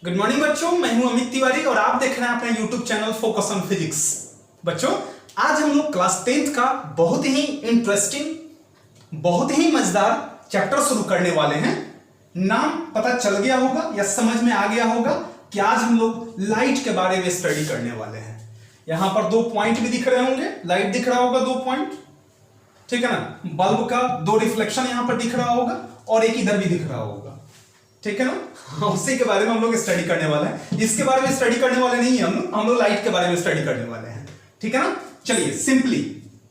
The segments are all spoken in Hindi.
गुड मॉर्निंग बच्चों, मैं हूं अमित तिवारी और आप देख रहे हैं अपने YouTube channel focus on physics. बच्चों, आज हम लोग क्लास 10th का बहुत ही इंटरेस्टिंग, बहुत ही मजेदार चैप्टर शुरू करने वाले हैं। नाम पता चल गया होगा या समझ में आ गया होगा कि आज हम लोग लाइट के बारे में स्टडी करने वाले हैं। यहां पर 2 पॉइंट भी दिख रहे होंगे, लाइट दिख रहा होगा 2 पॉइंट, ठीक है ना। बल्ब का 2 रिफ्लेक्शन यहां पर दिख रहा होगा और एक इधर भी दिख रहा होगा, ठीक है ना। उसी के बारे में हम लोग स्टडी करने वाले हैं। इसके बारे में स्टडी करने वाले नहीं है हम लोग लाइट के बारे में स्टडी करने वाले हैं, ठीक है ना। चलिए, सिंपली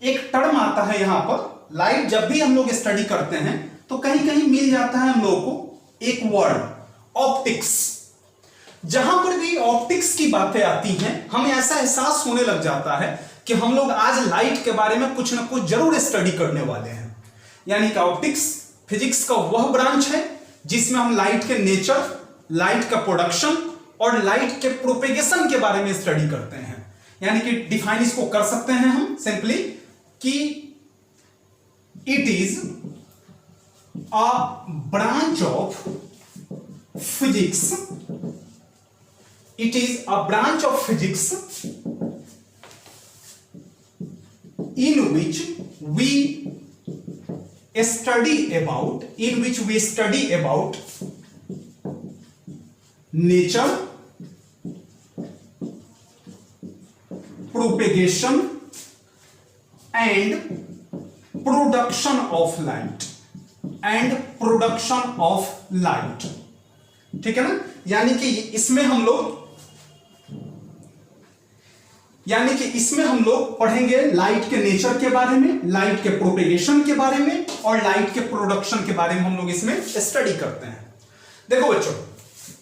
एक टर्म आता है यहां पर। लाइट जब भी हम लोग स्टडी करते हैं तो कहीं कहीं मिल जाता है हम लोगों को एक वर्ड, ऑप्टिक्स। जहां पर भी ऑप्टिक्स की बातें आती हैं हमें ऐसा एहसास होने लग जाता है कि हम लोग आज लाइट के बारे में कुछ ना कुछ जरूर स्टडी करने वाले हैं। यानी कि ऑप्टिक्स फिजिक्स का वह ब्रांच है जिसमें हम लाइट के नेचर, लाइट का प्रोडक्शन और लाइट के प्रोपेगेशन के बारे में स्टडी करते हैं। यानी कि डिफाइन इसको कर सकते हैं हम सिंपली कि it is a branch of physics, it is a branch of physics in which we study about nature, propagation and production of light, ठीक है ना। यानी कि इसमें हम लोग पढ़ेंगे लाइट के नेचर के बारे में, लाइट के प्रोपेगेशन के बारे में और लाइट के प्रोडक्शन के बारे में हम लोग इसमें स्टडी करते हैं। देखो बच्चों,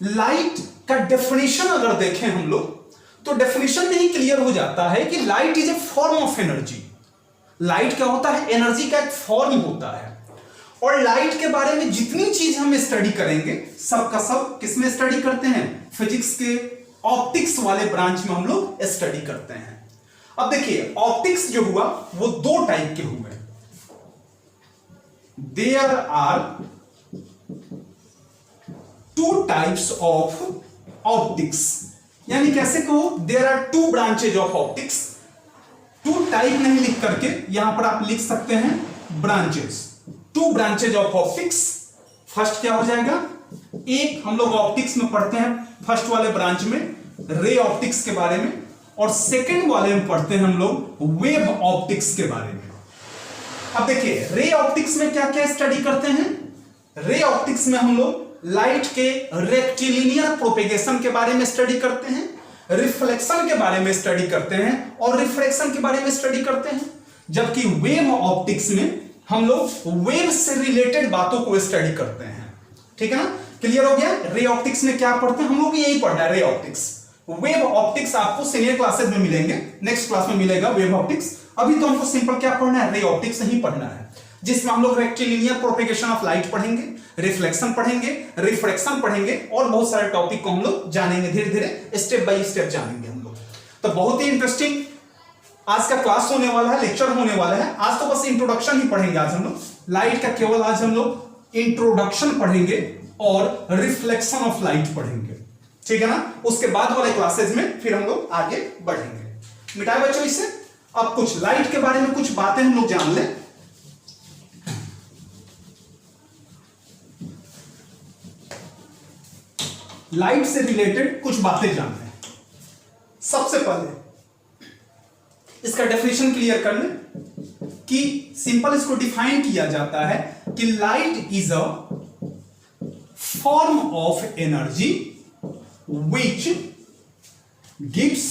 लाइट का डेफिनेशन अगर देखें हम लोग तो डेफिनेशन में ही क्लियर हो जाता है कि light is a form of energy. Light क्या होता है? एनर्जी का एक फॉर्म होता है। और लाइट के बारे में जितनी चीज हम स्टडी करेंगे सब का सब किसमें स्टडी करते हैं? फिजिक्स के ऑप्टिक्स वाले ब्रांच में हम लोग स्टडी करते हैं। अब देखिए, ऑप्टिक्स जो हुआ वो 2 टाइप के हुए। There are 2 types of optics. यानी कैसे कहो, there are 2 branches of optics. 2 type नहीं लिख करके यहां पर आप लिख सकते हैं branches. 2 branches of optics. First क्या हो जाएगा? एक हम लोग ऑप्टिक्स में पढ़ते हैं फर्स्ट वाले ब्रांच में रे ऑप्टिक्स के बारे में, और सेकंड वाले में पढ़ते हैं हम लोग वेव ऑप्टिक्स के बारे में। अब देखिए, रे ऑप्टिक्स में क्या क्या स्टडी करते हैं? रे ऑप्टिक्स में हम लोग लाइट के रेक्टिलिनियर प्रोपेगेशन के बारे में स्टडी करते हैं, रिफ्लेक्शन के बारे में स्टडी करते हैं और रिफ्रैक्शन के बारे में स्टडी करते हैं। जबकि वेव ऑप्टिक्स में हम लोग वेव से रिलेटेड बातों को स्टडी करते हैं, ठीक है ना। क्लियर हो गया? रे ऑप्टिक्स में क्या पढ़ते हैं हम लोग? यही पढ़ना है, रे ऑप्टिक्स। वेव ऑप्टिक्स आपको सीनियर क्लासेस में मिलेंगे, नेक्स्ट क्लास में मिलेगा वेव ऑप्टिक्स। अभी तो हमको सिंपल क्या पढ़ना है? रे ऑप्टिक्स ही पढ़ना है, जिसमें हम लोग रेक्टिलिनियर प्रोपेगेशन ऑफ लाइट पढ़ेंगे, रिफ्लेक्शन पढ़ेंगे, रिफ्रैक्शन पढ़ेंगे और बहुत सारे टॉपिक को हम लोग जानेंगे, धीरे धीरे स्टेप बाय स्टेप जानेंगे हम लोग। तो बहुत ही इंटरेस्टिंग आज का क्लास होने वाला है, लेक्चर होने वाला है। आज तो बस इंट्रोडक्शन ही पढ़ेंगे आज हम लोग लाइट का, केवल आज हम लोग इंट्रोडक्शन पढ़ेंगे और रिफ्लेक्शन ऑफ लाइट पढ़ेंगे, ठीक है ना। उसके बाद वाले क्लासेस में फिर हम लोग आगे बढ़ेंगे। मिटाए बच्चों इससे। अब कुछ लाइट के बारे में कुछ बातें हम लोग जान लें। लाइट से रिलेटेड कुछ बातें जान लें। सबसे पहले इसका डेफिनेशन क्लियर कर लें कि सिंपल इसको डिफाइन किया जाता है कि light is a form of energy which gives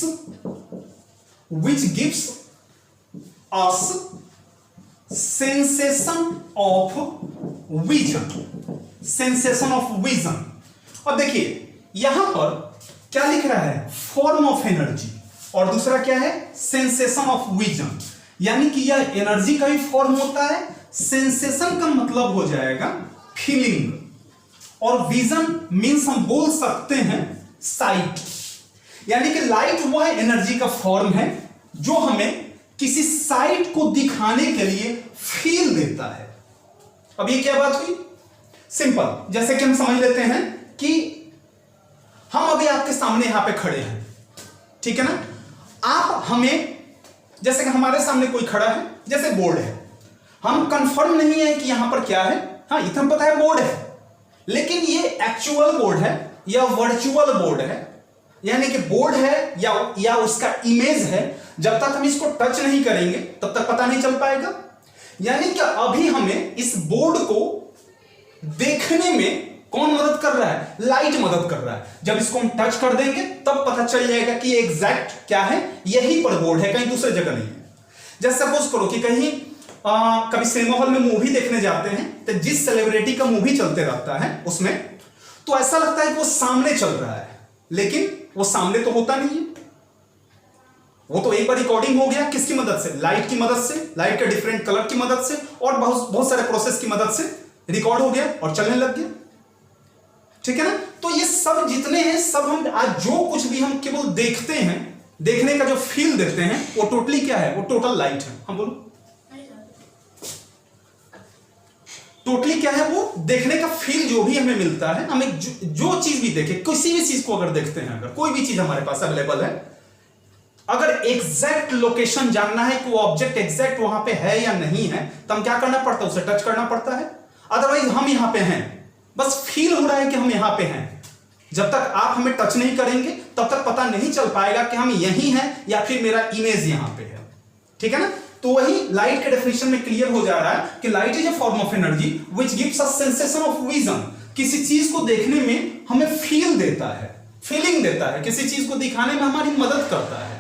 us sensation of vision। अब देखिए यहां पर क्या लिख रहा है? फॉर्म ऑफ एनर्जी, और दूसरा क्या है? Sensation of vision. यानी कि यह एनर्जी का ही फॉर्म होता है, सेंसेशन का मतलब हो जाएगा फीलिंग, और विजन मीन्स हम बोल सकते हैं साइट। यानी कि लाइट वह एनर्जी का फॉर्म है जो हमें किसी साइट को दिखाने के लिए फील देता है। अब ये क्या बात हुई? सिंपल, जैसे कि हम समझ लेते हैं कि हम अभी आपके सामने यहां पे खड़े हैं, ठीक है ना, आप हमें जैसे कि हमारे सामने कोई खड़ा है, जैसे बोर्ड है, हम कंफर्म नहीं है कि यहां पर क्या है, हाँ इतना पता है बोर्ड है, लेकिन ये एक्चुअल बोर्ड है या वर्चुअल बोर्ड है, यानी कि बोर्ड है या उसका इमेज है, जब तक हम इसको टच नहीं करेंगे तब तक पता नहीं चल पाएगा। यानी कि अभी हमें इस बोर्ड को देखने में कौन मदद कर रहा है, लाइट मदद कर रहा है। जब इसको हम टच कर देंगे तब पता चल जाएगा कि ये एग्जैक्ट क्या है, यहीं पर बोर्ड है, कहीं दूसरे जगह नहीं है। जैसे सपोज करो कि कहीं कभी सिनेमा हॉल में मूवी देखने जाते हैं, तो जिस सेलिब्रिटी का मूवी चलते रहता है उसमें तो ऐसा लगता है कि वो सामने चल रहा है, लेकिन वो सामने तो होता नहीं है, वो तो एक बार रिकॉर्डिंग हो गया, किसकी मदद से, लाइट की मदद से, लाइट के डिफरेंट कलर की मदद से और बहुत सारे प्रोसेस की मदद से रिकॉर्ड हो गया और चलने लग गया, ठीक है ना। तो ये सब जितने हैं, सब हम आज जो कुछ भी हम केवल देखते हैं, देखने का जो फील देते हैं, वो टोटली क्या है, वो टोटल लाइट है। हम बोलो टोटली क्या है, वो देखने का फील जो भी हमें मिलता है, हमें जो चीज भी देखे, किसी भी चीज को अगर देखते हैं, अगर कोई भी चीज हमारे पास अवेलेबल है, अगर एग्जैक्ट लोकेशन जानना है कि वो ऑब्जेक्ट एग्जैक्ट वहां पे है या नहीं है, तो हम क्या करना पड़ता है, उसे टच करना पड़ता है। अदरवाइज हम यहां पे हैं, बस फील हो रहा है कि हम यहां पे हैं, जब तक आप हमें टच नहीं करेंगे तब तक पता नहीं चल पाएगा कि हम यहीं हैं या फिर मेरा इमेज यहां पे है, ठीक है ना। तो वही लाइट के डेफिनेशन में क्लियर हो जा रहा है कि light is a form of energy which gives us sensation of vision. किसी चीज को देखने में हमें फील देता है, फीलिंग देता है, किसी चीज को दिखाने में हमारी मदद करता है।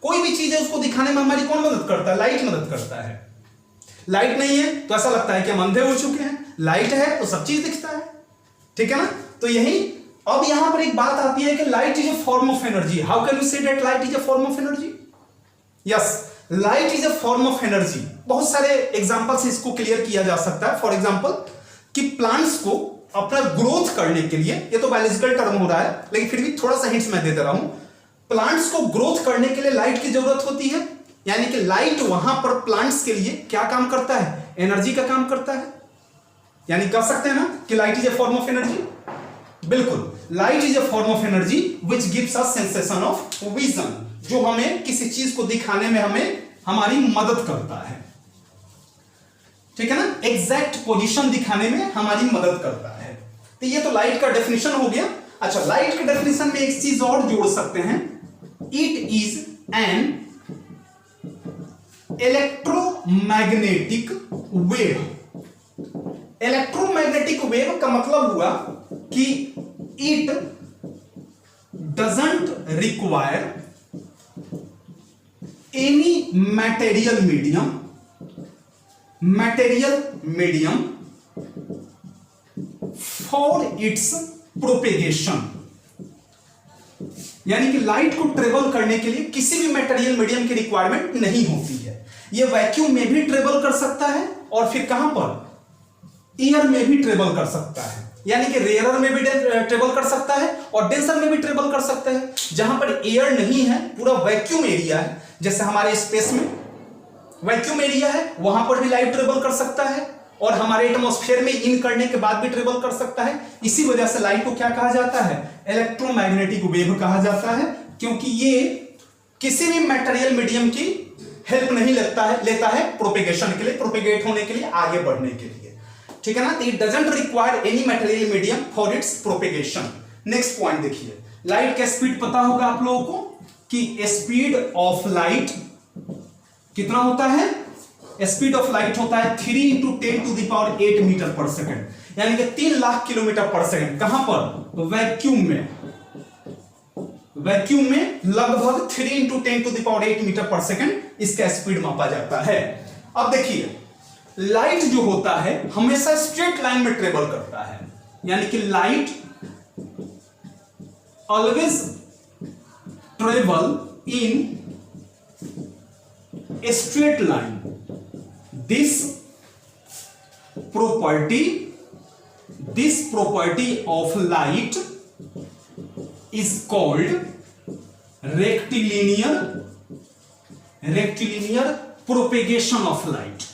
कोई भी चीज है उसको दिखाने में हमारी कौन मदद करता है, लाइट मदद करता है। लाइट नहीं है तो ऐसा लगता है कि हम अंधे हो चुके हैं, लाइट है तो सब चीज दिखता है, ठीक है ना। तो यही अब यहां पर एक बात आती है कि light is a form of energy. How can we say that light is a form of energy? Yes, light is a form of energy. बहुत सारे एग्जांपल से इसको क्लियर किया जा सकता है। फॉर एग्जांपल कि प्लांट्स को अपना ग्रोथ करने के लिए, ये तो बायोलॉजिकल टर्म हो रहा है लेकिन फिर भी थोड़ा सा हिंट्स मैं दे रहा हूं, प्लांट्स को ग्रोथ करने के लिए लाइट की जरूरत होती है। यानी कि लाइट वहां पर प्लांट्स के लिए क्या काम करता है, एनर्जी का काम करता है। यानी कह सकते हैं ना कि light is a form of energy. बिल्कुल, light is a form of energy which gives us sensation of vision, जो हमें किसी चीज को दिखाने में हमारी मदद करता है, ठीक है ना, एग्जैक्ट पोजीशन दिखाने में हमारी मदद करता है। तो ये तो लाइट का डेफिनेशन हो गया। अच्छा, लाइट के डेफिनेशन में एक चीज और जोड़ सकते हैं, it is an electromagnetic wave. Electromagnetic wave का मतलब हुआ कि it doesn't require any material medium for its propagation. यानी कि लाइट को ट्रेवल करने के लिए किसी भी मटेरियल मीडियम की रिक्वायरमेंट नहीं होती है। यह वैक्यूम में भी ट्रेवल कर सकता है और फिर कहां पर, एयर में भी ट्रेवल कर सकता है। यानी कि रेयरर में भी ट्रेवल कर सकता है और डेंसर में भी ट्रेवल कर सकता है। जहां पर एयर नहीं है, पूरा वैक्यूम एरिया है, जैसे हमारे स्पेस में वैक्यूम एरिया है, वहां पर भी लाइट ट्रेवल कर सकता है और हमारे एटमॉस्फेयर में इन करने के बाद भी ट्रेवल कर सकता है। इसी वजह से लाइट को क्या कहा जाता है, इलेक्ट्रोमैग्नेटिक वेव कहा जाता है, क्योंकि ये किसी भी मटेरियल मीडियम की हेल्प नहीं लेता है प्रोपेगेशन के लिए, प्रोपेगेट होने के लिए, आगे बढ़ने के लिए, ठीक है ना। It doesn't require any material medium for its propagation. Next point देखिए, लाइट का स्पीड पता होगा आप लोगों को कि स्पीड ऑफ लाइट कितना होता है, स्पीड ऑफ लाइट होता है 3 × 10⁸ मीटर पर सेकेंड, यानी कि 3 लाख किलोमीटर पर सेकेंड। कहां पर, तो वैक्यूम में लगभग 3 × 10⁸ मीटर पर सेकेंड इसका स्पीड मापा जाता है। अब देखिए, लाइट जो होता है हमेशा स्ट्रेट लाइन में ट्रेवल करता है, यानी कि light always travel in a straight line. This property of light is called rectilinear propagation of light.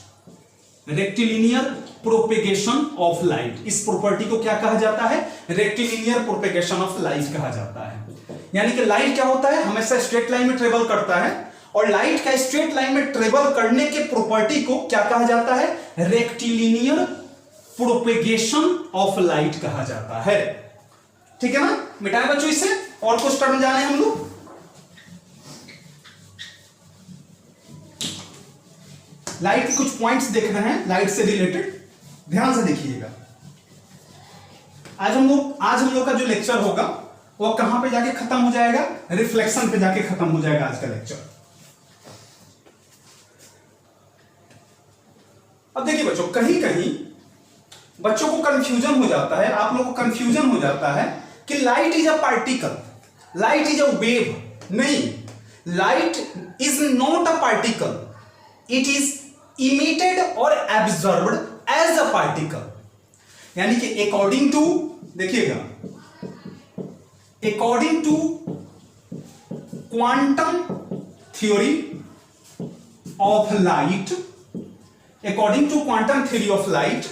Rectilinear propagation of light. इस प्रॉपर्टी को क्या कहा जाता है? रेक्टिलिनियर प्रोपेगेशन ऑफ लाइट कहा जाता है। यानी कि लाइट क्या होता है? हमेशा स्ट्रेट लाइन में ट्रेवल करता है, और लाइट का स्ट्रेट लाइन में ट्रेवल करने के प्रॉपर्टी को क्या कहा जाता है? रेक्टिलिनियर प्रोपेगेशन ऑफ लाइट कहा जाता है। ठीक है ना? मिटाए बच्चों इसे, और कुछ टर्म जाने हम लोग। लाइट के कुछ पॉइंट्स देख रहे हैं लाइट से रिलेटेड, ध्यान से देखिएगा। आज हम लोग का जो लेक्चर होगा वो कहां पे जाके खत्म हो जाएगा? रिफ्लेक्शन पे जाके खत्म हो जाएगा आज का लेक्चर। अब देखिए बच्चों, कहीं कहीं बच्चों को कंफ्यूजन हो जाता है, आप लोगों को कंफ्यूजन हो जाता है कि light is a particle, light is a wave. नहीं, light is not a particle, it is emitted और एब्जॉर्ब्ड एज अ पार्टिकल। यानी कि अकॉर्डिंग टू, देखिएगा, according to quantum theory of light, according to quantum theory of light,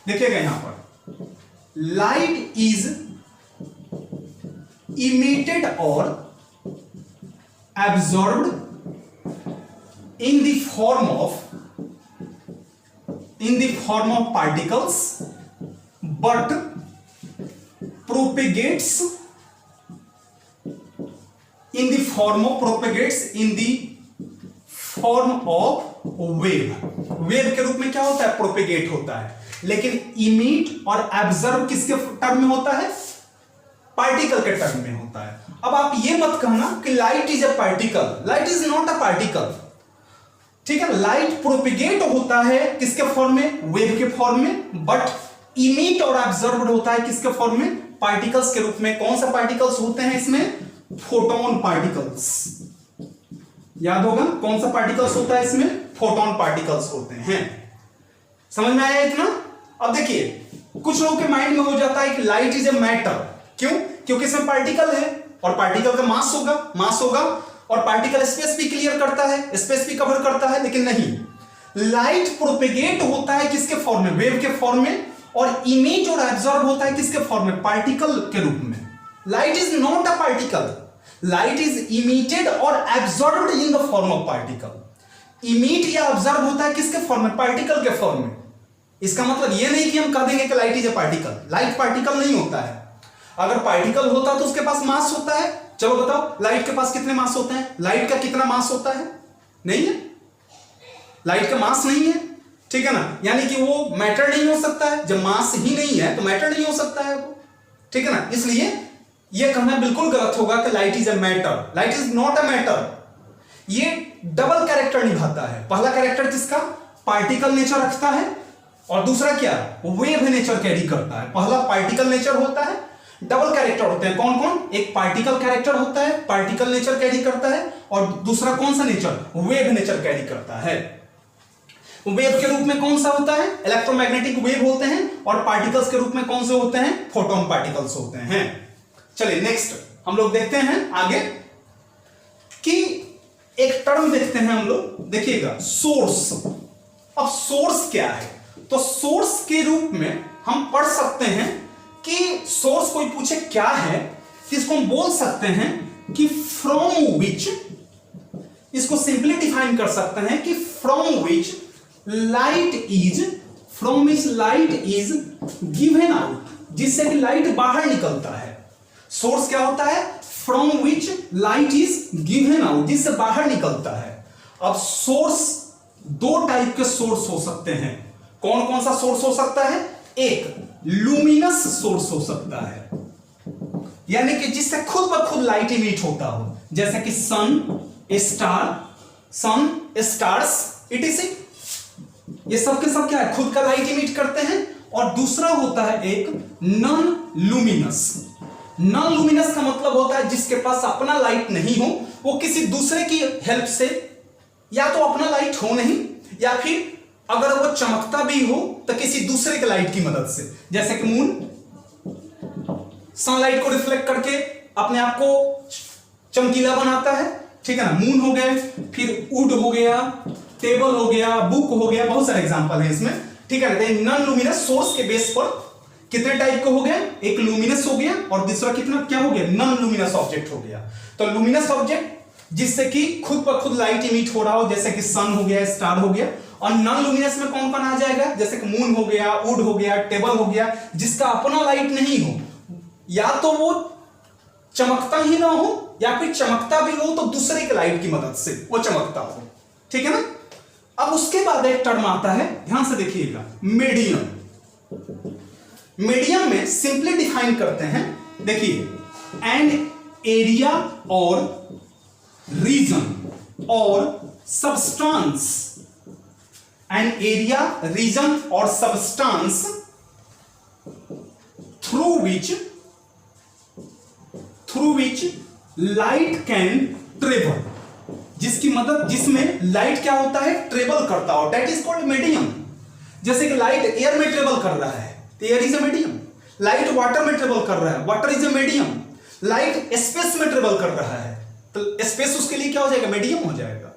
देखिएगा यहां पर, लाइट इज इमिटेड और absorbed in the form of particles, but propagates in the form of wave। Wave के रूप में क्या होता है? प्रोपेगेट होता है। लेकिन इमिट और एब्जर्व किसके टर्म में होता है? पार्टिकल के टर्म में होता है। अब आप ये मत कहना कि light is a particle, light is not a particle. ठीक है, लाइट प्रोपिगेट होता है किसके फॉर्म में? वेव के फॉर्म में, बट इमिट और एब्जॉर्ब्ड होता है किसके फॉर्म में? पार्टिकल्स के रूप में। कौन सा पार्टिकल्स होते हैं इसमें? Photon particles. याद होगा कौन सा पार्टिकल्स होता है इसमें? फोटोन पार्टिकल्स होते हैं। समझ में आया इतना? अब देखिए, कुछ लोगों के माइंड में हो जाता है कि लाइट इज ए मैटर। क्यों? क्योंकि इसमें पार्टिकल है और पार्टिकल का मास होगा और पार्टिकल स्पेस भी क्लियर करता है, स्पेस भी कवर करता है। लेकिन नहीं, लाइट प्रोपेगेट होता है किसके फॉर्म में? वेव के फॉर्म में, और इमिट और एब्जॉर्ब होता है किसके फॉर्म में? पार्टिकल के रूप में। Light is not a particle, light is emitted और absorbed in the form of particle. Emit या एब्जॉर्ब होता है किसके फॉर्म में? पार्टिकल के फॉर्म में। इसका मतलब यह नहीं कि हम कह देंगे कि light is a particle. Light particle नहीं होता है। अगर पार्टिकल होता तो उसके पास मास होता है। चलो बताओ, लाइट के पास कितने मास होते हैं? लाइट का कितना मास होता है? नहीं है, लाइट का मास नहीं है। ठीक है ना? यानी कि वो मैटर नहीं हो सकता है। जब मास ही नहीं है तो मैटर नहीं हो सकता है वो। ठीक है ना? इसलिए यह कहना बिल्कुल गलत होगा कि light is a matter. Light is not a matter. ये डबल कैरेक्टर निभाता है। पहला कैरेक्टर किसका? पार्टिकल नेचर रखता है, और दूसरा क्या? वेव नेचर कैरी करता है। पहला पार्टिकल नेचर होता है, डबल कैरेक्टर होते हैं। कौन कौन? एक पार्टिकल कैरेक्टर होता है, पार्टिकल नेचर कैरी करता है, और दूसरा कौन सा नेचर? वेव नेचर कैरी करता है। वेव के रूप में कौन सा होता है? इलेक्ट्रोमैग्नेटिक वेव होते हैं, और पार्टिकल्स के रूप में कौन से होते हैं? फोटोन पार्टिकल्स होते हैं। चलिए नेक्स्ट हम लोग देखते हैं आगे कि एक टर्म देखते हैं हम लोग। देखिएगा, सोर्स। अब सोर्स क्या है? तो सोर्स के रूप में हम पढ़ सकते हैं कि सोर्स कोई पूछे क्या है, इसको हम बोल सकते हैं कि फ्रॉम विच, इसको सिंपली डिफाइन कर सकते हैं कि from which light is given out, जिससे कि लाइट बाहर निकलता है। सोर्स क्या होता है? From which light is given out, जिससे बाहर निकलता है। अब सोर्स, दो टाइप के सोर्स हो सकते हैं। कौन कौन सा सोर्स हो सकता है? एक लुमिनस सोर्स हो सकता है, यानी कि जिससे खुद ब खुद लाइट इमिट होता हो, जैसे कि सन, स्टार्स, इटीसी। ये सब के सब क्या है? खुद का लाइट इमिट करते हैं। और दूसरा होता है एक नॉन लुमिनस। नॉन लुमिनस का मतलब होता है जिसके पास अपना लाइट नहीं हो, वो किसी दूसरे की हेल्प से, या तो अपना लाइट हो नहीं, या फिर अगर वो चमकता भी हो तो किसी दूसरे के लाइट की मदद से। जैसे कि मून सनलाइट को रिफ्लेक्ट करके अपने आप को चमकीला बनाता है। ठीक है ना? मून हो गए, फिर वुड हो गया, टेबल हो गया, बुक हो गया, बहुत सारे एग्जांपल है इसमें, ठीक है। नॉन लुमिनस सोर्स के बेस पर कितने टाइप के हो गए, एक लुमिनस हो गया और दूसरा कितना क्या हो गया, नॉन लुमिनस ऑब्जेक्ट हो गया। तो लुमिनस ऑब्जेक्ट जिससे कि खुद ब खुद लाइट इमिट हो रहा हो, जैसे कि सन हो गया, स्टार हो गया। और नॉन लुमिनस में कौन कौन आ जाएगा, जैसे कि मून हो गया, वुड हो गया, टेबल हो गया, जिसका अपना लाइट नहीं हो, या तो वो चमकता ही ना हो या फिर चमकता भी हो तो दूसरे के लाइट की मदद से वो चमकता हो, ठीक है ना। अब उसके बाद एक टर्म आता है, ध्यान से देखिएगा, मीडियम। मीडियम में सिंपली डिफाइन करते हैं, देखिए, एन एरिया और रीजन और सबस्टांस, एन एरिया, रीजन और substance through which light can travel, जिसमें लाइट क्या होता है, ट्रेवल करता हो, दैट इज कॉल्ड मीडियम। जैसे कि लाइट एयर में ट्रेवल कर रहा है तो air is a medium, light water में ट्रेवल कर रहा है, water is a medium, light space में ट्रेवल कर रहा है तो स्पेस उसके लिए क्या हो जाएगा, मीडियम हो जाएगा।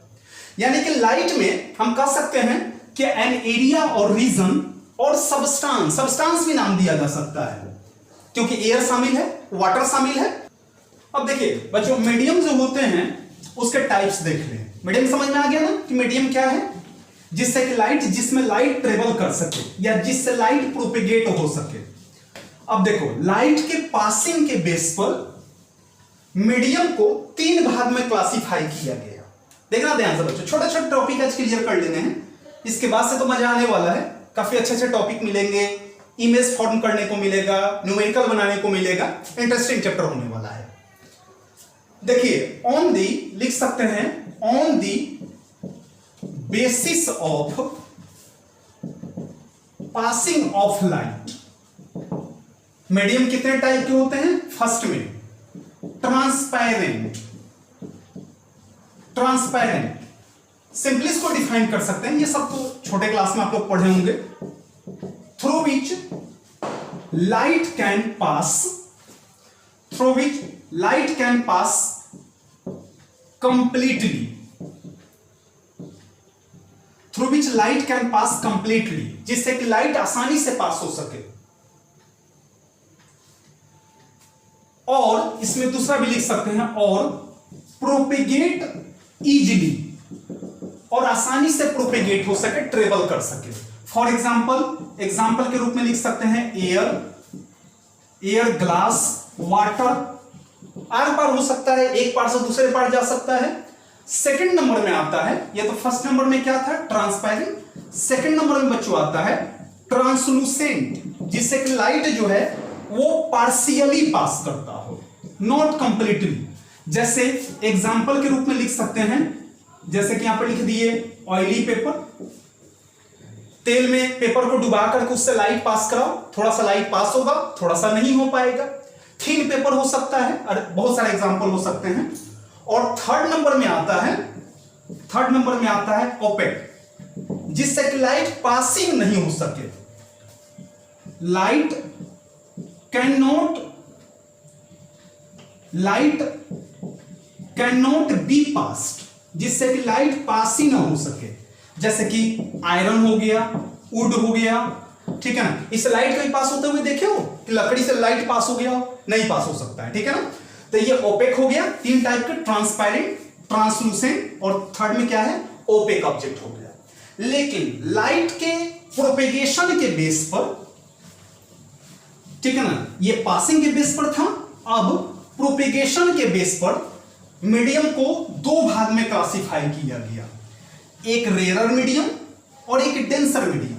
यानी कि लाइट में हम कह सकते हैं कि एन एरिया और रीजन और सबस्टांस भी नाम दिया जा सकता है, क्योंकि एयर शामिल है, वाटर शामिल है। अब देखिए बच्चों, मीडियम जो होते हैं उसके टाइप्स देख लें। मीडियम समझ में आ गया ना कि मीडियम क्या है, जिसमें लाइट ट्रेवल कर सके या जिससे लाइट प्रोपेगेट हो सके। अब देखो, लाइट के पासिंग के बेस पर मीडियम को 3 भाग में क्लासिफाई किया गया। देखना ध्यान से बच्चों, छोटे छोटे टॉपिक आज क्लियर कर लेने हैं, इसके बाद से तो मजा आने वाला है। काफी अच्छे अच्छे टॉपिक मिलेंगे, इमेज फॉर्म करने को मिलेगा, न्यूमेरिकल बनाने को मिलेगा, इंटरेस्टिंग चैप्टर होने वाला है। देखिए, ऑन दी लिख सकते हैं, on the basis of passing of light. Medium कितने टाइप के होते हैं, फर्स्ट में ट्रांसपेरेंट, सिंपली इसको डिफाइन कर सकते हैं, ये सब तो छोटे क्लास में आप लोग पढ़े होंगे। Through which light can pass completely, जिससे कि लाइट आसानी से पास हो सके। और इसमें दूसरा भी लिख सकते हैं, और प्रोपेगेट इजीली, और आसानी से प्रोपेगेट हो सके, ट्रेवल कर सके। फॉर एग्जाम्पल के रूप में लिख सकते हैं एयर, ग्लास, वाटर, आर पार हो सकता है, एक पार से दूसरे पार जा सकता है। सेकंड नंबर में आता है, ये तो फर्स्ट नंबर में क्या था, ट्रांसपेरेंट। सेकंड नंबर में बच्चों आता है ट्रांसलूसेंट, जिससे कि लाइट जो है वो पार्शियली पास करता हो, नॉट कंप्लीटली। जैसे एग्जाम्पल के रूप में लिख सकते हैं, जैसे कि यहां पर लिख दिए ऑयली पेपर, तेल में पेपर को डुबा करके उससे लाइट पास कराओ, थोड़ा सा लाइट पास होगा, थोड़ा सा नहीं हो पाएगा। थिन पेपर हो सकता है, और बहुत सारे एग्जाम्पल हो सकते हैं। और थर्ड नंबर में आता है ओपेक, जिससे कि लाइट पासिंग नहीं हो सके, light can not be passed, जिससे कि लाइट पास ही ना हो सके। जैसे कि आयरन हो गया, वुड हो गया, ठीक है ना, इस लाइट कहीं पास होते हुए देखे हो कि लकड़ी से लाइट पास हो गया हो, नहीं पास हो सकता है, ठीक है ना। तो ये ओपेक हो गया, 3 टाइप के, ट्रांसपेरेंट, ट्रांसलूसेंट, और थर्ड में क्या है, ओपेक ऑब्जेक्ट हो गया। लेकिन लाइट के प्रोपेगेशन के बेस पर, ठीक है ना, ये पासिंग के बेस पर था, अब प्रोपेगेशन के बेस पर मीडियम को 2 भाग में क्लासिफाई किया गया, एक रेयर मीडियम और एक डेंसर मीडियम।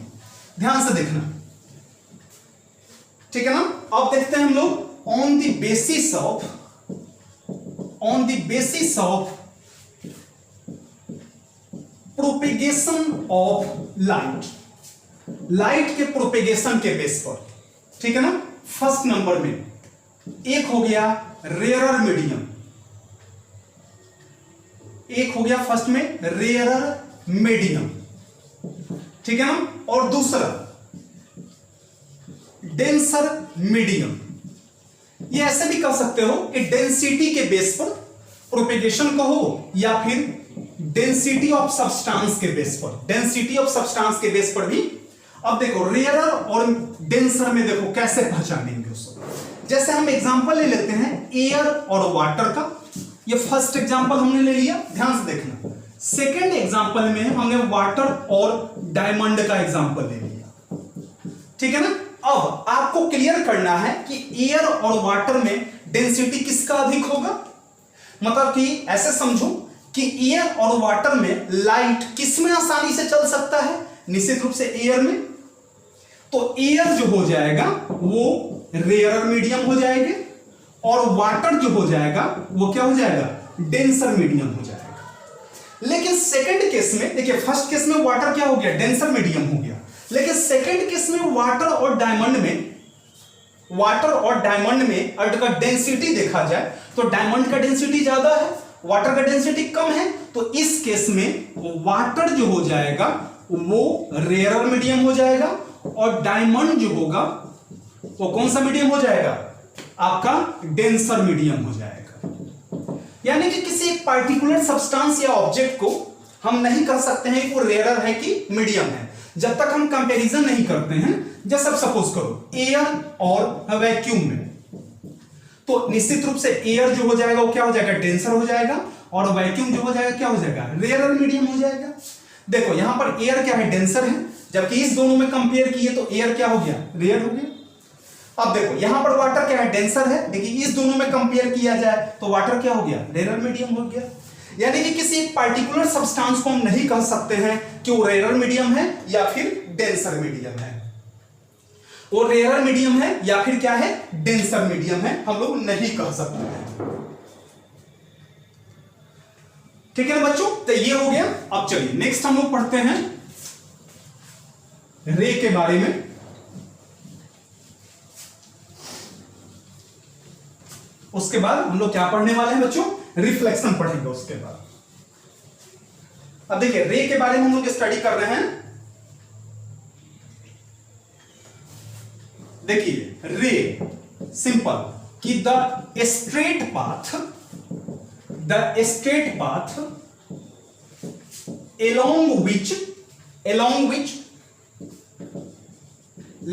ध्यान से देखना, ठीक है ना। अब देखते हैं हम लोग on the basis of propagation of light के प्रोपेगेशन के बेस पर, ठीक है ना। फर्स्ट नंबर में एक हो गया रेयर मीडियम, एक हो गया फर्स्ट में रेयर मीडियम, ठीक है ना, और दूसरा डेंसर मीडियम। ये ऐसे भी कर सकते हो कि डेंसिटी के बेस पर प्रोपेगेशन कहो या फिर डेंसिटी ऑफ सब्सटेंस के बेस पर, डेंसिटी ऑफ सब्सटेंस के बेस पर भी। अब देखो रेयरर और डेंसर में देखो कैसे पहचानेंगे उसको। जैसे हम एग्जांपल ले लेते हैं एयर और वाटर का, ये फर्स्ट एग्जांपल हमने ले लिया, ध्यान से देखना। सेकंड एग्जांपल में हमने वाटर और डायमंड का एग्जांपल ले लिया, ठीक है ना। अब आपको क्लियर करना है कि एयर और वाटर में डेंसिटी किसका अधिक होगा। मतलब कि ऐसे समझो कि एयर और वाटर में लाइट किसमें आसानी से चल सकता है, निश्चित रूप से एयर में। तो एयर जो हो जाएगा वो रेयरर मीडियम हो जाएंगे, और वाटर जो हो जाएगा वो क्या हो जाएगा, डेंसर मीडियम हो जाएगा। लेकिन सेकंड केस में देखिए, फर्स्ट केस में वाटर क्या हो गया, डेंसर मीडियम हो गया, लेकिन सेकंड केस में वाटर और डायमंड में अगर डेंसिटी देखा जाए तो डायमंड का डेंसिटी ज्यादा है, वाटर का डेंसिटी कम है। तो इस केस में वाटर जो हो जाएगा वो रेयरर मीडियम हो जाएगा, और डायमंड जो होगा वो कौन सा मीडियम हो जाएगा, आपका डेंसर मीडियम हो जाएगा। यानी कि किसी एक पार्टिकुलर सब्सटेंस या ऑब्जेक्ट को हम नहीं कह सकते हैं कि वो रेयरर है कि मीडियम है जब तक हम कंपैरिजन नहीं करते हैं। जैसे सपोज करो एयर और वैक्यूम में, तो निश्चित रूप से एयर जो हो जाएगा वो क्या हो जाएगा, डेंसर हो जाएगा, और वैक्यूम जो हो जाएगा क्या हो जाएगा, रेयरर मीडियम हो जाएगा। देखो यहां पर एयर क्या है, डेंसर है, जबकि इस दोनों में कंपेयर किए तो एयर क्या हो गया, रेयर हो गया। अब देखो यहां पर वाटर क्या है, डेंसर है, लेकिन इस दोनों में कंपेयर किया जाए तो वाटर क्या हो गया, रेयरर मीडियम हो गया। यानी कि किसी पार्टिकुलर सब्सटेंस को हम नहीं कह सकते हैं कि वो रेयरर मीडियम है या फिर डेंसर मीडियम है, वो रेयरर मीडियम है या फिर क्या है, डेंसर मीडियम है, हम लोग नहीं कह सकते हैं। ठीक है ना बच्चों, तो ये हो गया। अब चलिए नेक्स्ट हम लोग पढ़ते हैं रे के बारे में। उसके बाद हम लोग क्या पढ़ने वाले हैं बच्चों, रिफ्लेक्शन पढ़ेंगे उसके बाद। अब देखिए रे के बारे में हम लोग स्टडी कर रहे हैं। देखिए रे सिंपल कि the straight path along which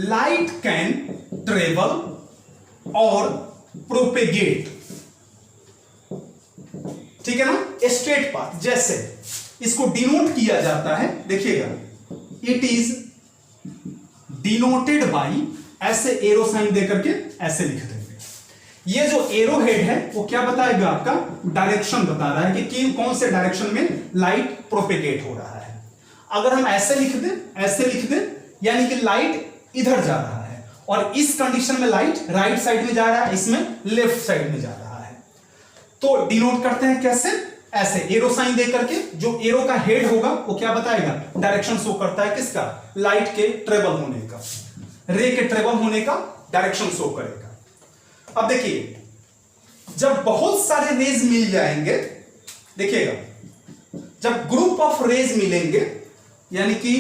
light can travel or propagate, ठीक है ना। स्ट्रेट पाथ जैसे इसको डिनोट किया जाता है, देखिएगा इट इज डिनोटेड बाई, ऐसे एरो साइन देकर के ऐसे लिख देंगे। ये जो एरो हेड है वो क्या बताएगा, आपका डायरेक्शन बता रहा है कि कौन से डायरेक्शन में लाइट प्रोपेगेट हो रहा है। अगर हम ऐसे लिख दें यानी कि लाइट इधर जा रहा है, और इस कंडीशन में लाइट राइट साइड में जा रहा है, इसमें लेफ्ट साइड में जा रहा है। तो डिनोट करते हैं कैसे, ऐसे एरो साइन दे करके। जो एरो का हेड होगा वो क्या बताएगा, डायरेक्शन शो करता है किसका, लाइट के ट्रेवल होने का, रे के ट्रेवल होने का डायरेक्शन शो करेगा। अब देखिए जब बहुत सारे रेज मिल जाएंगे, देखिएगा जब ग्रुप ऑफ रेज मिलेंगे, यानी कि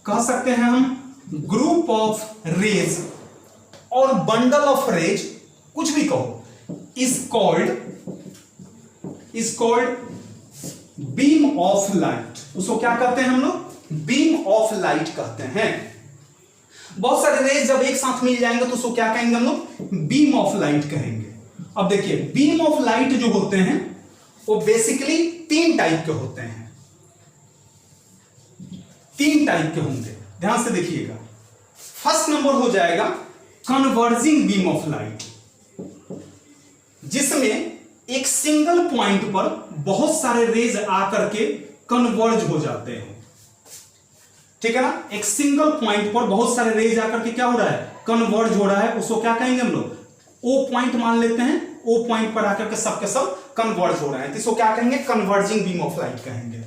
कह सकते हैं हम ग्रुप ऑफ रेज और बंडल ऑफ रेज, कुछ भी कहो, is called beam of light. उसको क्या कहते हैं हम लोग, बीम ऑफ लाइट कहते हैं। बहुत सारे रेज जब एक साथ मिल जाएंगे तो उसको क्या कहेंगे हम लोग, बीम ऑफ लाइट कहेंगे। अब देखिए बीम ऑफ लाइट जो होते हैं वो बेसिकली 3 टाइप के होते हैं, 3 टाइप के होंगे, ध्यान से देखिएगा। फर्स्ट नंबर हो जाएगा कन्वर्जिंग बीम ऑफ लाइट, जिसमें एक सिंगल पॉइंट पर बहुत सारे रेज आकर के कन्वर्ज हो जाते हैं, ठीक है ना। एक सिंगल पॉइंट पर बहुत सारे रेज आकर के क्या हो रहा है, कन्वर्ज हो रहा है, उसको क्या कहेंगे हम लोग, ओ पॉइंट मान लेते हैं। ओ पॉइंट पर आकर के सब कन्वर्ज हो रहे हैं, तो इसको क्या कहेंगे, कन्वर्जिंग बीम ऑफ लाइट कहेंगे।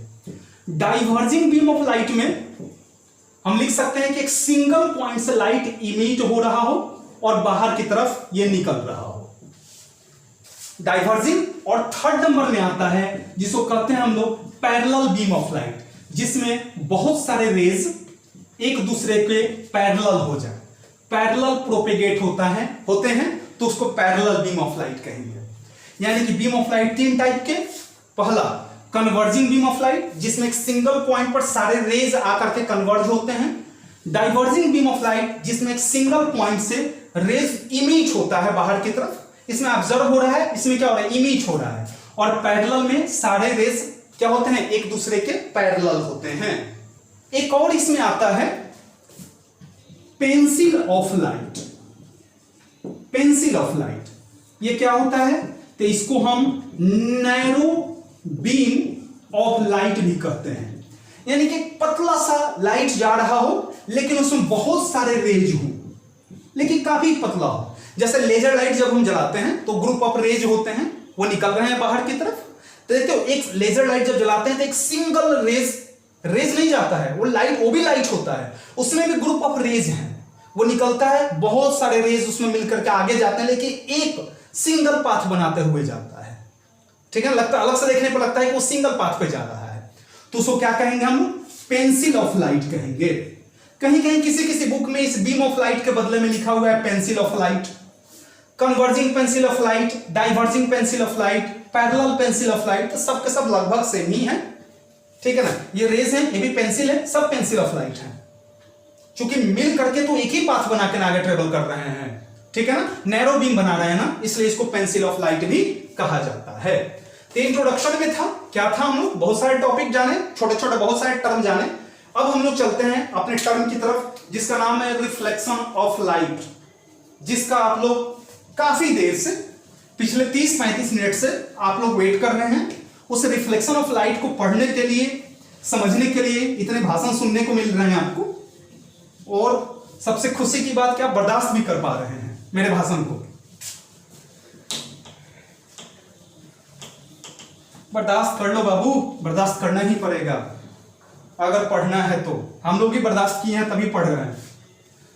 डाइवर्जिंग बीम ऑफ लाइट में हम लिख सकते हैं कि एक सिंगल पॉइंट से लाइट इमिट हो रहा हो और बाहर की तरफ ये निकल रहा हो, डाइवर्जिंग। और थर्ड नंबर में आता है जिसको कहते हैं हम लोग पैरेलल बीम ऑफ लाइट, जिसमें बहुत सारे रेज एक दूसरे के पैरेलल हो जाए, पैरेलल प्रोपेगेट होते हैं, तो उसको पैरेलल बीम ऑफ लाइट कहेंगे। यानी कि बीम ऑफ लाइट 3 टाइप के, पहला कन्वर्जिंग बीम ऑफ लाइट, जिसमें एक सिंगल पॉइंट पर सारे रेज आकर के कन्वर्ज होते हैं। डाइवर्जिंग बीम ऑफ लाइट, जिसमें एक सिंगल पॉइंट से रेज इमिट होता है बाहर की तरफ, इसमें ऑब्जर्व हो रहा है, इसमें क्या हो रहा है, इमिट हो रहा है। और पैरेलल में सारे रेज क्या होते हैं, एक दूसरे के पैरेलल होते हैं। एक और इसमें आता है pencil of light. Pencil of light ये क्या होता है, तो इसको हम नैरो बीम ऑफ लाइट भी कहते हैं। यानी कि पतला सा लाइट जा रहा हो लेकिन उसमें बहुत सारे रेज हो, लेकिन काफी पतला हो। जैसे लेजर लाइट जब हम जलाते हैं तो ग्रुप ऑफ रेज होते हैं, वो निकल रहे हैं बाहर की तरफ। तो देखते हो एक लेजर लाइट जब जलाते हैं तो एक सिंगल रेज नहीं जाता है, वो भी लाइट होता है, उसमें भी ग्रुप ऑफ रेज हैं, वो निकलता है, बहुत सारे रेज उसमें मिलकर के आगे जाते हैं, लेकिन एक सिंगल पाथ बनाते हुए जाता है। ठीक है, लगता अलग से देखने पर लगता है कि वो सिंगल पाथ पे जा रहा है, तो उसको क्या कहेंगे हम, पेंसिल ऑफ लाइट कहेंगे। कहीं कहीं किसी किसी बुक में इस बीम ऑफ लाइट के बदले में लिखा हुआ है pencil of light, converging pencil of light, diverging pencil of light, parallel pencil of light, तो सब के सब लगभग सेम ही है। ठीक है ना, ये रेज है, ये भी पेंसिल है, सब पेंसिल ऑफ लाइट है, क्योंकि मिल करके तो एक ही पाथ बना के आगे ट्रेवल कर रहे हैं। ठीक है ना, नैरो बीम बना रहे हैं ना, इसलिए इसको पेंसिल ऑफ लाइट भी कहा जाता है। तो इंट्रोडक्शन में था क्या था, हम लोग बहुत सारे टॉपिक जाने, छोटे छोटे बहुत सारे टर्म जाने। अब हम लोग चलते हैं अपने टर्म की तरफ, जिसका नाम है रिफ्लेक्शन ऑफ लाइट, जिसका आप लोग काफी देर से, पिछले 30-35 मिनट से आप लोग वेट कर रहे हैं। उस रिफ्लेक्शन ऑफ लाइट को पढ़ने के लिए, समझने के लिए इतने भाषण सुनने को मिल रहे हैं आपको, और सबसे खुशी की बात क्या, बर्दाश्त भी कर पा रहे हैं मेरे भाषण को। बर्दाश्त कर लो बाबू, बर्दाश्त करना ही पड़ेगा अगर पढ़ना है तो। हम लोग भी बर्दाश्त किए हैं तभी पढ़ रहे हैं।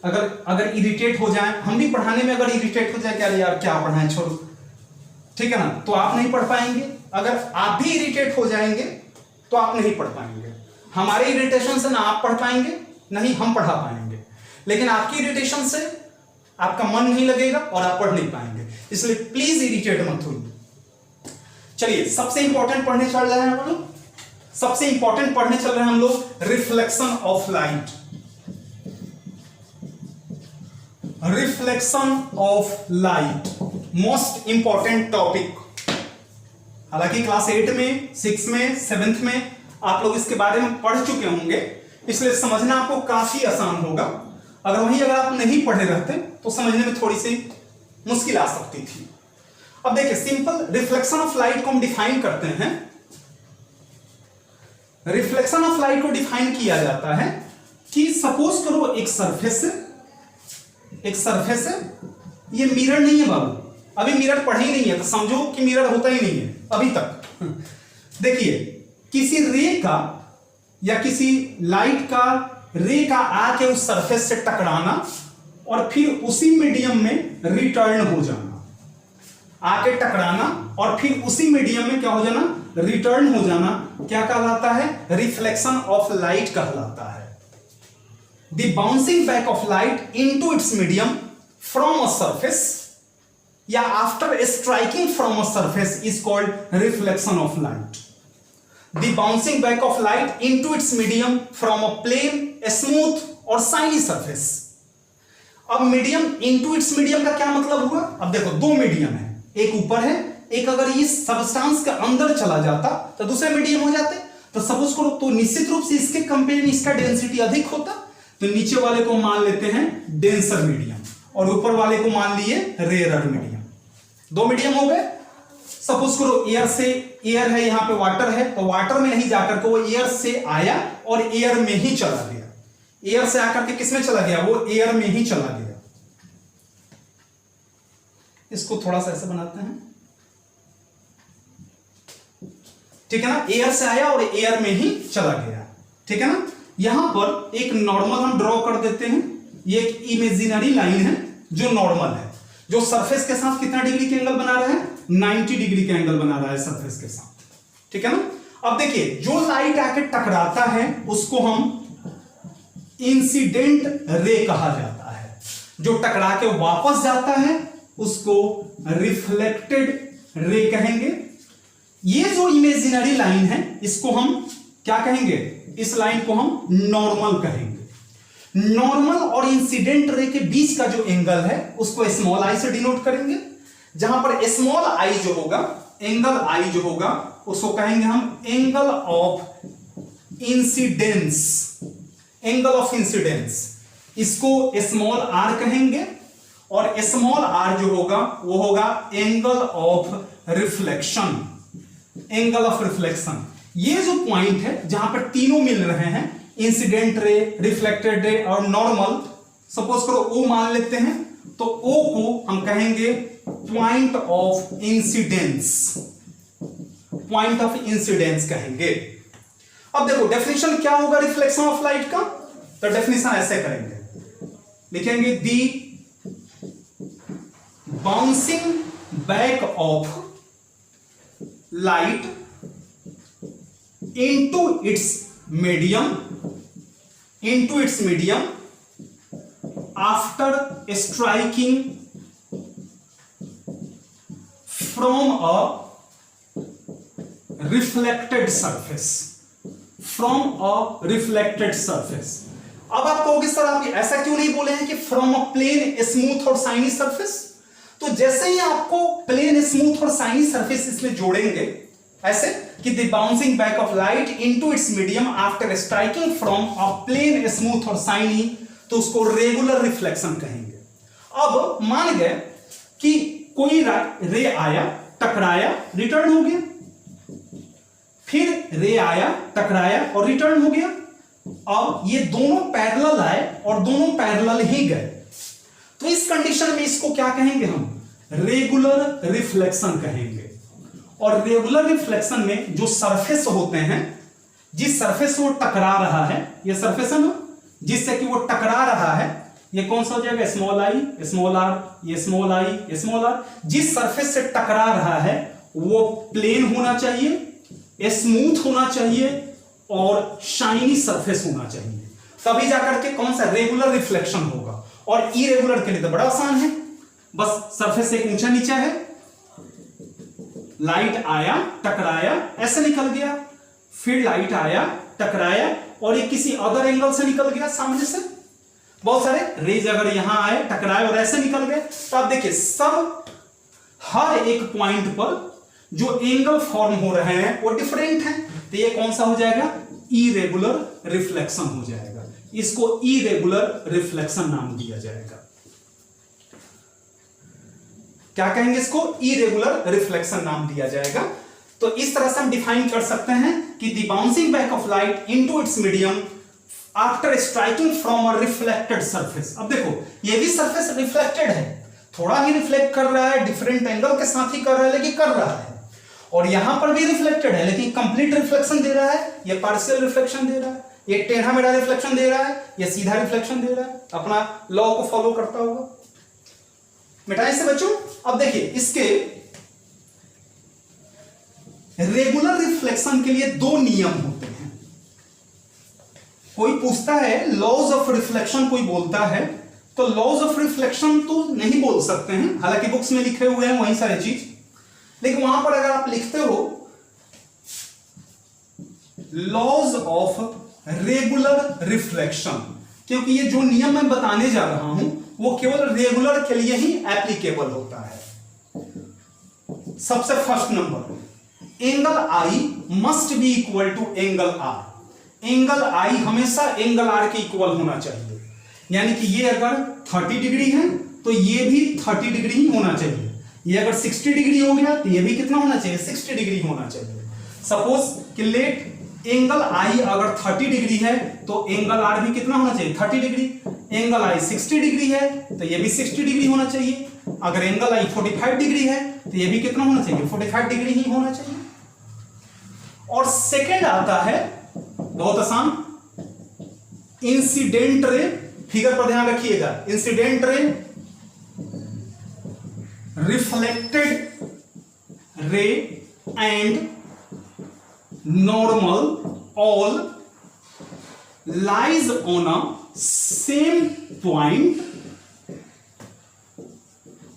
अगर इरिटेट हो जाए, हम भी पढ़ाने में अगर इरिटेट हो जाए, क्या यार क्या पढ़ाएं, छोड़ो, ठीक है ना, तो आप नहीं पढ़ पाएंगे। अगर आप भी इरिटेट हो जाएंगे तो आप नहीं पढ़ पाएंगे। हमारे इरिटेशन से ना आप पढ़ पाएंगे नहीं हम पढ़ा पाएंगे, लेकिन आपकी इरिटेशन से आपका मन नहीं लगेगा और आप पढ़ नहीं पाएंगे। इसलिए प्लीज इरिटेट मत होइए। चलिए, सबसे इंपॉर्टेंट पढ़ने चल रहे हैं हम लोग, सबसे इंपॉर्टेंट पढ़ने चल रहे हैं हम लोग reflection of light. Reflection of light most important topic. हालांकि क्लास 8 में, 6 में, 7th में आप लोग इसके बारे में पढ़ चुके होंगे, इसलिए समझना आपको काफी आसान होगा। अगर वहीं अगर आप नहीं पढ़े रहते तो समझने में थोड़ी सी मुश्किल आ सकती थी। अब देखिए, सिंपल रिफ्लेक्शन ऑफ लाइट को हम डिफाइन करते हैं। रिफ्लेक्शन ऑफ लाइट को डिफाइन किया जाता है कि सपोज करो एक सरफेस है, ये मिरर नहीं है बाबू, अभी मिरर पढ़े ही नहीं है तो समझो कि मिरर होता ही नहीं है अभी तक। देखिए, किसी रे का या किसी लाइट का रे का आके उस सरफेस से टकराना और फिर उसी मीडियम में रिटर्न हो जाना, आके टकराना और फिर उसी मीडियम में क्या हो जाना, रिटर्न हो जाना, क्या कहलाता है, रिफ्लेक्शन ऑफ लाइट कहलाता है। The bouncing back of light into its medium from a surface या after striking from a surface is called reflection of light. The bouncing back of light into its medium from a plane, a smooth or shiny surface. अब मीडियम into its medium का क्या मतलब हुआ? अब देखो, दो मीडियम है, एक ऊपर है, एक अगर इस सब्सटेंस के अंदर चला जाता तो दूसरे मीडियम हो जाते। तो सपोज करो, तो निश्चित रूप से इसके कंपेयर इसका डेंसिटी अधिक होता, तो नीचे वाले को मान लेते हैं डेंसर मीडियम और ऊपर वाले को मान लिए रेयरर मीडियम। दो मीडियम हो गए। सपोज करो एयर है, यहां पे वाटर है, तो वाटर में नहीं जाकर के वो एयर से आया और एयर में ही चला गया। एयर से आकर के किसमें चला गया, वो एयर में ही चला गया। इसको थोड़ा सा ऐसे बनाते हैं, ठीक है ना, एयर से आया और एयर में ही चला गया, ठीक है ना। यहां पर एक नॉर्मल हम ड्रॉ कर देते हैं, ये एक इमेजिनरी लाइन है जो नॉर्मल है, जो सरफेस के साथ कितना डिग्री के एंगल बना रहा है, 90 डिग्री के एंगल बना रहा है सरफेस के साथ, ठीक है ना। अब देखिए, जो लाइट आके टकराता है उसको हम इंसिडेंट रे कहा जाता है, जो टकरा के वापस जाता है उसको रिफ्लेक्टेड रे कहेंगे, ये जो इमेजिनरी लाइन है इसको हम क्या कहेंगे, इस लाइन को हम नॉर्मल कहेंगे। नॉर्मल और इंसिडेंट रे के बीच का जो एंगल है उसको स्मॉल आई से डिनोट करेंगे, जहां पर स्मॉल आई जो होगा, एंगल आई जो होगा उसको कहेंगे हम angle of incidence, angle of incidence. इसको स्मॉल आर कहेंगे और स्मॉल आर जो होगा वो होगा angle of reflection, angle of reflection. ये जो पॉइंट है जहां पर तीनों मिल रहे हैं, इंसिडेंट रे, रिफ्लेक्टेड रे और नॉर्मल, सपोज करो ओ मान लेते हैं, तो ओ को हम कहेंगे point of incidence, point of incidence कहेंगे। अब देखो डेफिनेशन क्या होगा रिफ्लेक्शन ऑफ लाइट का, तो डेफिनेशन ऐसे करेंगे, लिखेंगे the bouncing back of light into its medium after striking from a reflected surface, अब आप कहोगे सर आप ऐसा क्यों नहीं बोले हैं कि फ्रॉम अ प्लेन स्मूथ और साइनी सरफेस, तो जैसे ही आपको प्लेन स्मूथ और साइनी सरफेस इसमें जोड़ेंगे ऐसे कि the bouncing back of light into its medium after striking from a plane smooth और साइनी, तो उसको रेगुलर रिफ्लेक्शन कहेंगे। अब मान गए कि कोई रे आया, टकराया, रिटर्न हो गया, फिर रे आया, टकराया और रिटर्न हो गया। अब ये दोनों पैरेलल आए और दोनों पैरेलल ही गए, तो इस कंडीशन में इसको क्या कहेंगे हम, रेगुलर रिफ्लेक्शन कहेंगे। और रेगुलर रिफ्लेक्शन में जो सरफेस होते हैं, जिस सरफेस वो टकरा रहा है, ये सरफेस है ना जिससे कि वो टकरा रहा है, ये कौन सा हो जाएगा, स्मॉल आई, स्मॉल आर, ये स्मॉल आई, स्मॉल आर। जिस सरफेस से टकरा रहा है वो प्लेन होना चाहिए, स्मूथ होना चाहिए और शाइनी सरफेस होना चाहिए, तभी जाकर के कौन सा रेगुलर रिफ्लेक्शन होगा। और इरेगुलर के लिए तो बड़ा आसान है, बस सरफेस एक ऊंचा नीचा है, लाइट आया, टकराया, ऐसे निकल गया, फिर लाइट आया, टकराया और ये किसी अदर एंगल से निकल गया सामने से। बहुत सारे रेज अगर यहां आए, टकराए और ऐसे निकल गए, तो आप देखिए सब हर एक पॉइंट पर जो एंगल फॉर्म हो रहे हैं वो डिफरेंट हैं, तो ये कौन सा हो जाएगा, इरेगुलर रिफ्लेक्शन हो जाएगा। इसको इरेगुलर रिफ्लेक्शन नाम दिया जाएगा। क्या कहेंगे इसको, इरेगुलर रिफ्लेक्शन नाम दिया जाएगा। तो इस तरह से हम डिफाइन कर सकते हैं कि the bouncing back of light into its medium after striking from a reflected surface. अब देखो ये भी सरफेस रिफ्लेक्टेड है, थोड़ा ही रिफ्लेक्ट कर रहा है, डिफरेंट एंगल के साथ ही कर रहा है लेकिन कर रहा है, और यहां पर भी रिफ्लेक्टेड है लेकिन कंप्लीट रिफ्लेक्शन दे रहा है, ये पार्शियल रिफ्लेक्शन दे रहा है, ये टेढ़ा मेढ़ा रिफ्लेक्शन दे रहा है, ये सीधा रिफ्लेक्शन दे रहा है, अपना लॉ को फॉलो करता होगा। मिटाए से बच्चों। अब देखिए इसके रेगुलर रिफ्लेक्शन के लिए दो नियम होते हैं। कोई पूछता है लॉज ऑफ रिफ्लेक्शन, कोई बोलता है, तो लॉज ऑफ रिफ्लेक्शन तो नहीं बोल सकते हैं, हालांकि बुक्स में लिखे हुए हैं वही सारे चीज, लेकिन वहां पर अगर आप लिखते हो लॉज ऑफ रेगुलर रिफ्लेक्शन, क्योंकि ये जो नियम मैं बताने जा रहा हूं वो केवल रेगुलर के लिए ही एप्लीकेबल होता है। सबसे first number, angle i must be equal to angle r. Angle i हमेशा एंगल आर के इक्वल होना चाहिए, यानी कि ये अगर 30 डिग्री है तो ये भी 30 डिग्री ही होना चाहिए, ये अगर 60 डिग्री हो गया तो ये भी कितना होना चाहिए, 60 डिग्री होना चाहिए। सपोज कि लेट एंगल आई अगर 30 डिग्री है तो एंगल आर भी कितना होना चाहिए, 30 डिग्री। एंगल आई 60 डिग्री है तो ये भी 60 डिग्री होना चाहिए। अगर एंगल आई 45 डिग्री है तो ये भी कितना होना चाहिए, 45 डिग्री ही होना चाहिए। और सेकंड आता है बहुत आसान, इंसिडेंट रे। फिगर पर ध्यान रखिएगा, incident ray, reflected ray and normal all lies on a same point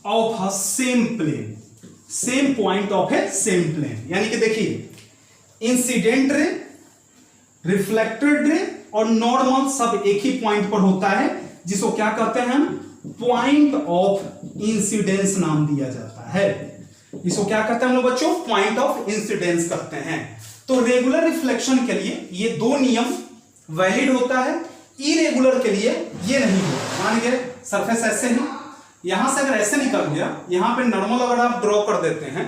of a same plane। Same point of a same plane. यानी कि देखिए इंसिडेंट रे, रिफ्लेक्टेड रे और नॉर्मल सब एक ही पॉइंट पर होता है, जिसको क्या कहते हैं हम, पॉइंट ऑफ इंसिडेंस नाम दिया जाता है। इसको क्या कहते हैं हम लोग बच्चों, पॉइंट ऑफ इंसिडेंस कहते हैं। तो रेगुलर रिफ्लेक्शन के लिए ये दो नियम वैलिड होता है, इरेगुलर के लिए ये नहीं होता। मान लीजिए सरफेस ऐसे है, यहां से अगर ऐसे निकल गया, यहां पे नॉर्मल अगर आप ड्रॉ कर देते हैं,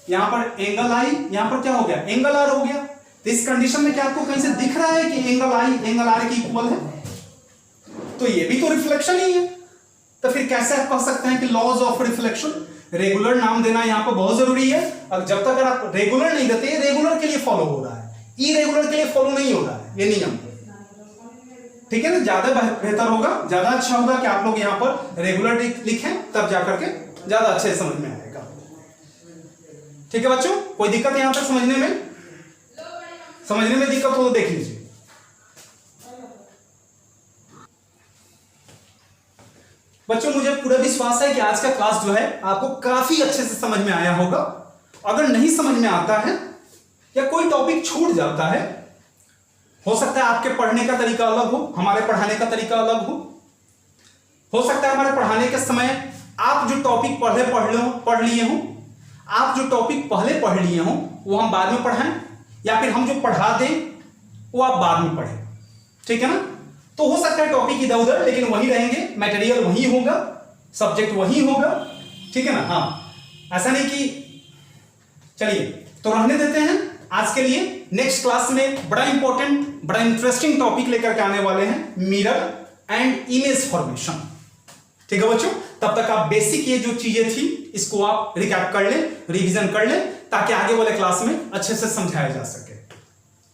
यहां पर एंगल आई, यहां पर क्या हो गया, एंगल आर हो गया। तो इस कंडीशन में क्या आपको कहीं से दिख रहा है कि एंगल आई एंगल आर के इक्वल है? तो ये भी तो रिफ्लेक्शन ही है। तो फिर कैसे आप कह सकते हैं कि लॉज ऑफ रिफ्लेक्शन? रेगुलर नाम देना यहां पर बहुत जरूरी है। और जब तक अगर आप रेगुलर नहीं देते, रेगुलर के लिए फॉलो हो रहा है, इरेगुलर के लिए फॉलो नहीं हो रहा है ये नियम। ठीक है ना, ज्यादा बेहतर होगा, ज्यादा अच्छा होगा कि आप लोग यहां पर रेगुलर लिखें, तब जाकर के ज्यादा अच्छे समझ में आएगा। ठीक है बच्चों, कोई दिक्कत यहां पर समझने में दिक्कत हो तो देख लीजिए। बच्चों मुझे पूरा विश्वास है कि आज का क्लास जो है आपको काफी अच्छे से समझ में आया होगा। अगर नहीं समझ में आता है या कोई टॉपिक छूट जाता है, हो सकता है आपके पढ़ने का तरीका अलग हो, हमारे पढ़ाने का तरीका अलग हो सकता है हमारे पढ़ाने के समय आप जो टॉपिक पढ़ लिए हो, आप जो टॉपिक पहले पढ़ लिए हो वो हम बाद में पढ़ाएं, या फिर हम जो पढ़ा दें वो आप बाद में पढ़ें। ठीक है ना, तो हो सकता है टॉपिक इधर उधर, लेकिन वही रहेंगे, मटेरियल वही होगा, सब्जेक्ट वही होगा। ठीक है ना, हाँ ऐसा नहीं कि, चलिए तो रहने देते हैं आज के लिए। नेक्स्ट क्लास में बड़ा इंपॉर्टेंट, बड़ा इंटरेस्टिंग टॉपिक लेकर के आने वाले हैं, मिरर एंड इमेज फॉर्मेशन। ठीक है बच्चों, तब तक आप बेसिक ये जो चीजें थी इसको आप रिकैप कर लें, रिवीजन कर लें, ताकि आगे वाले क्लास में अच्छे से समझाया जा सके।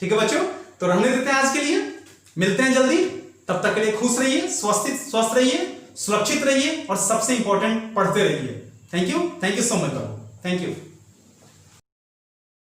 ठीक है बच्चों, तो रहने देते हैं आज के लिए, मिलते हैं जल्दी। तब तक के लिए खुश रहिए, स्वस्थ रहिए, सुरक्षित रहिए और सबसे इंपॉर्टेंट पढ़ते रहिए। Thank you so much Babu, thank you.